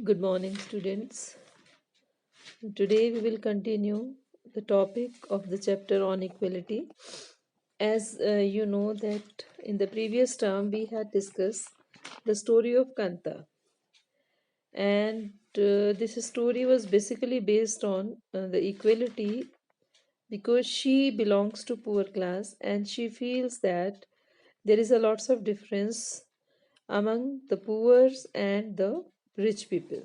Good morning, students. Today we will continue the topic of the chapter on equality. As you know that in the previous term we had discussed the story of Kanta, and this story was basically based on the equality because she belongs to poor class and she feels that there is a lots of difference among the poor and the rich people.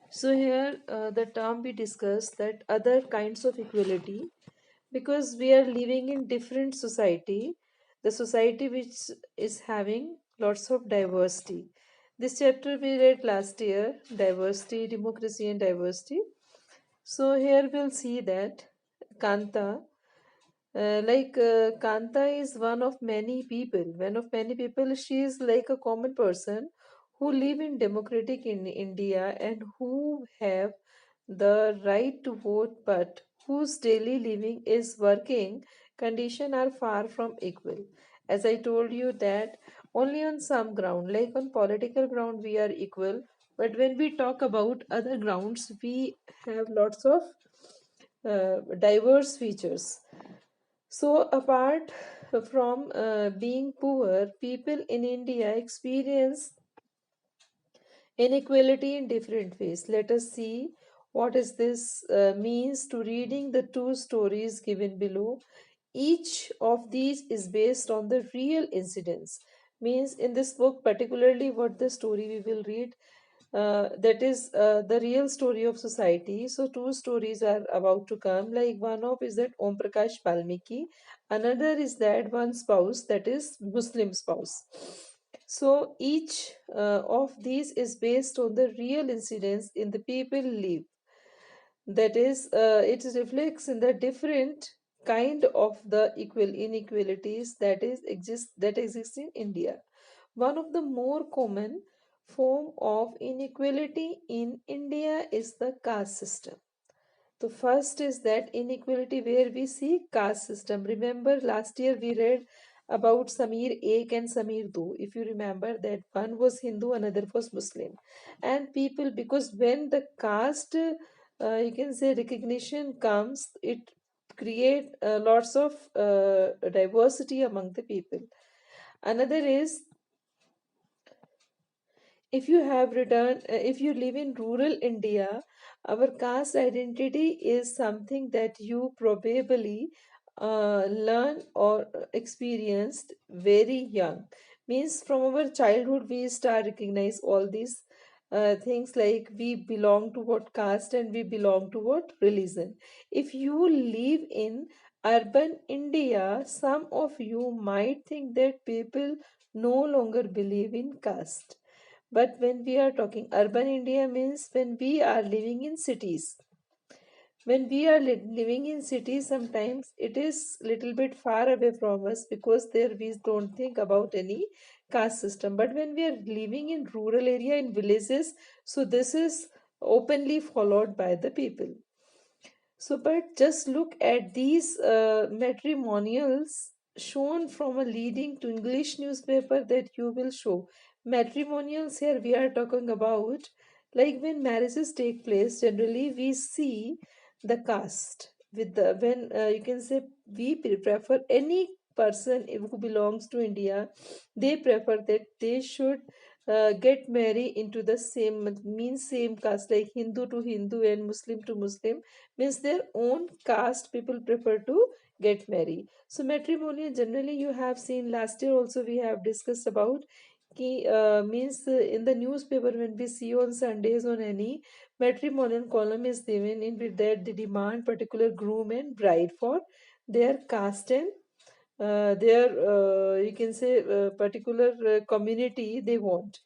So here the term we discussed that other kinds of equality because we are living in different society, the society which is having lots of diversity. This chapter we read last year, diversity, democracy and diversity. So here we'll see that Kanta, Kanta is one of many people. One of many people, she is like a common person who live in democratic in India and who have the right to vote, but whose daily living is working condition are far from equal. As I told you that only on some ground, like on political ground, we are equal, but when we talk about other grounds, we have lots of diverse features. So, apart from being poor, people in India experience inequality in different ways. Let us see what is this means to reading the two stories given below. Each of these is based on the real incidents. Means in this book, particularly what the story we will read, that is the real story of society. So two stories are about to come. Like one of is that Om Prakash Valmiki, another is that one spouse that is Muslim spouse. So each of these is based on the real incidents in the people live. That is, it reflects in the different kind of the equal inequalities that exist in India. One of the more common form of inequality in India is the caste system. The first is that inequality where we see caste system. Remember last year we read about Samir Ek and Samir Do. If you remember that one was Hindu, another was Muslim. And people, because when the caste, you can say recognition comes, it create lots of diversity among the people. Another is if you live in rural India, our caste identity is something that you probably learn or experienced very young. Means from our childhood we start recognize all these things like we belong to what caste and we belong to what religion. If you live in urban India, some of you might think that people no longer believe in caste, but when we are talking urban India means when we are living in cities. When we are living in cities, sometimes it is little bit far away from us because there we don't think about any caste system. But when we are living in rural area in villages, so this is openly followed by the people. So, but just look at these matrimonials shown from a leading to English newspaper that you will show. Matrimonials here we are talking about like when marriages take place, generally we see the caste with the when you can say we prefer any person who belongs to India, they prefer that they should get married into the same means same caste like Hindu to Hindu and Muslim to Muslim means their own caste people prefer to get married. So matrimonial generally you have seen last year also we have discussed about ki means in the newspaper when we see on Sundays on any matrimonial column is given in with that they demand particular groom and bride for their caste and their you can say particular community they want.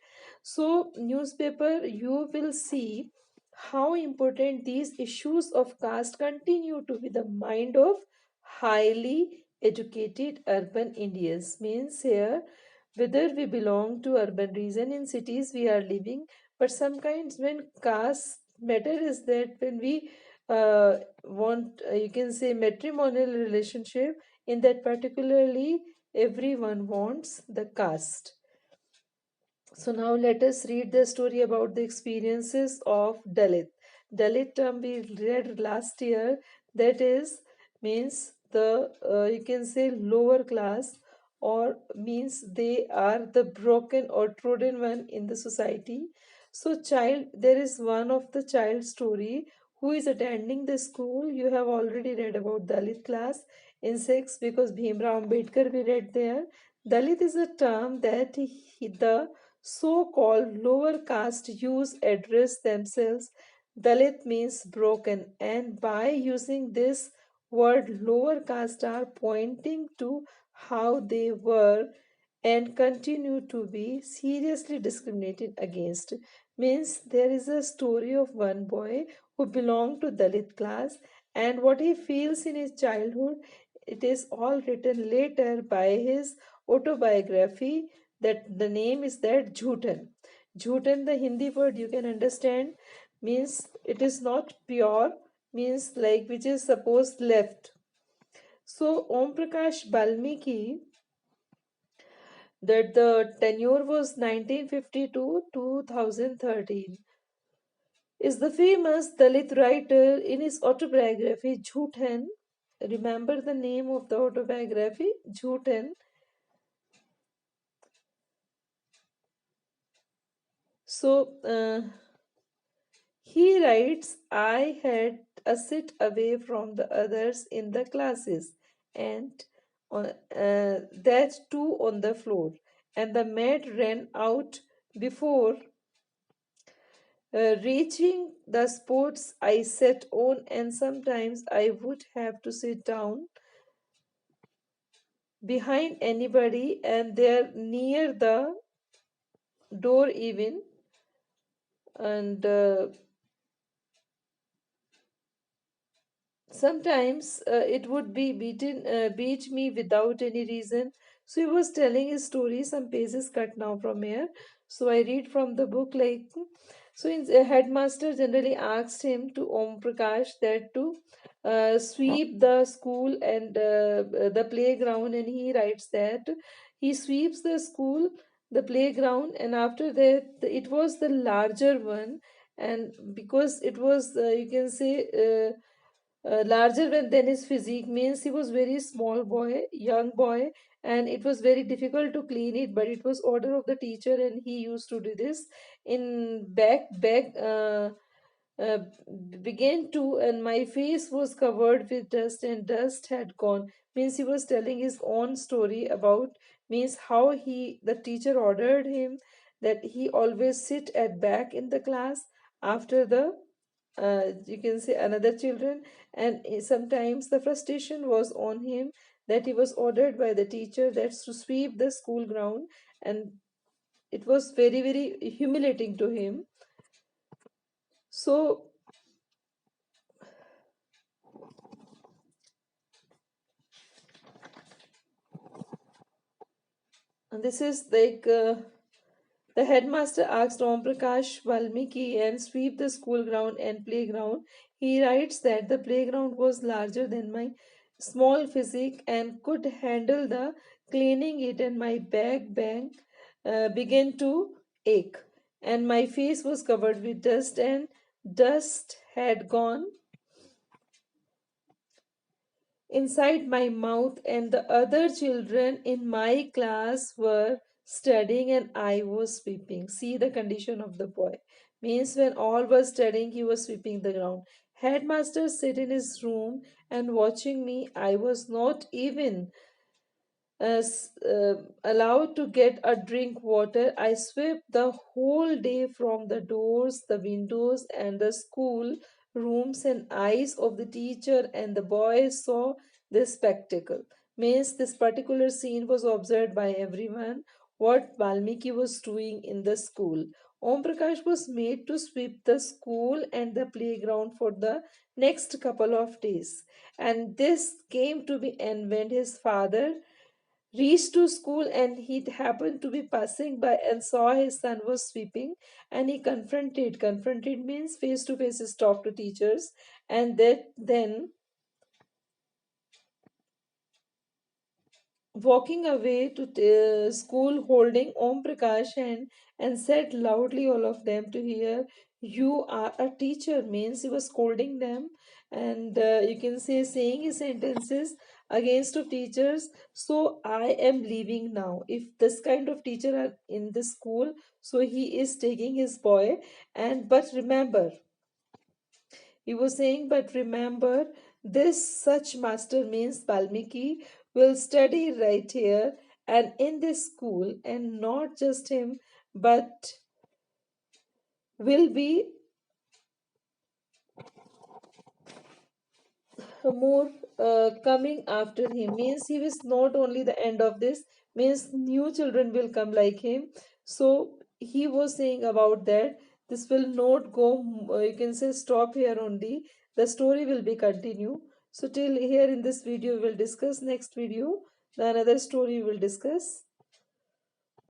So newspaper you will see how important these issues of caste continue to be the mind of highly educated urban Indians. Means here whether we belong to urban region in cities we are living, but sometimes when caste matter is that when we want you can say matrimonial relationship, in that particularly everyone wants the caste. So now let us read the story about the experiences of Dalit. Dalit term we read last year, that is means the you can say lower class, or means they are the broken or trodden one in the society. So child, there is one of the child story who is attending the school. You have already read about Dalit class in 6 because Bhimrao Ambedkar we read there. Dalit is a term that the so-called lower caste use address themselves. Dalit means broken, and by using this word, lower caste are pointing to how they were and continue to be seriously discriminated against. Means there is a story of one boy who belonged to Dalit class, and what he feels in his childhood, it is all written later by his autobiography, that the name is that Jhutan. Jhutan, the Hindi word you can understand, means it is not pure, means like which is supposed left. So Om Prakash Balmiki, that the tenure was 1950 to 2013, is the famous Dalit writer. In his autobiography Jhutan, remember the name of the autobiography, Jhutan. So he writes, I had a sit away from the others in the classes, and that too on the floor. And the mat ran out before reaching the spots I sat on, and sometimes I would have to sit down behind anybody, and there near the door even. And sometimes it would be beat me without any reason. So he was telling his story, some pages cut now from here. So I read from the book like, so a headmaster generally asked him to Om Prakash that to sweep the school and the playground, and he writes that he sweeps the school, the playground, and after that it was the larger one, and because it was you can say larger than his physique, means he was very small boy, young boy, and it was very difficult to clean it, but it was order of the teacher and he used to do this in back uh, began to, and my face was covered with dust and dust had gone. Means he was telling his own story about, means how he, the teacher ordered him that he always sit at back in the class after the you can say another children, and sometimes the frustration was on him that he was ordered by the teacher that's to sweep the school ground, and it was very humiliating to him. So this is like the headmaster asked Om Prakash Valmiki and sweep the school ground and playground. He writes that the playground was larger than my small physique and could handle the cleaning it, and my back bang began to ache, and my face was covered with dust, and dust had gone inside my mouth, and the other children in my class were studying and I was sweeping. See the condition of the boy. Means when all were studying, he was sweeping the ground. Headmaster sit in his room and watching me. I was not even allowed to get a drink water. I swept the whole day from the doors, the windows, and the school rooms, and eyes of the teacher and the boys saw this spectacle. Means this particular scene was observed by everyone. What Valmiki was doing in the school. Om Prakash was made to sweep the school and the playground for the next couple of days. And this came to be end when his father reached to school, and he happened to be passing by and saw his son was sweeping, and he confronted means face to face is talk to teachers, and that then walking away to school holding Om Prakash hand and said loudly all of them to hear, "You are a teacher," means he was scolding them, and you can say saying his sentences against of teachers. So I am leaving now. If this kind of teacher are in the school, so he is taking his boy. And but remember, he was saying, but remember, this such master means Valmiki will study right here and in this school, and not just him, but will be more coming after him. Means he was not only the end of this, means new children will come like him. So he was saying about that. This will not go, you can say, stop here only. The story will be continue. So till here in this video, we will discuss next video. The another story we will discuss.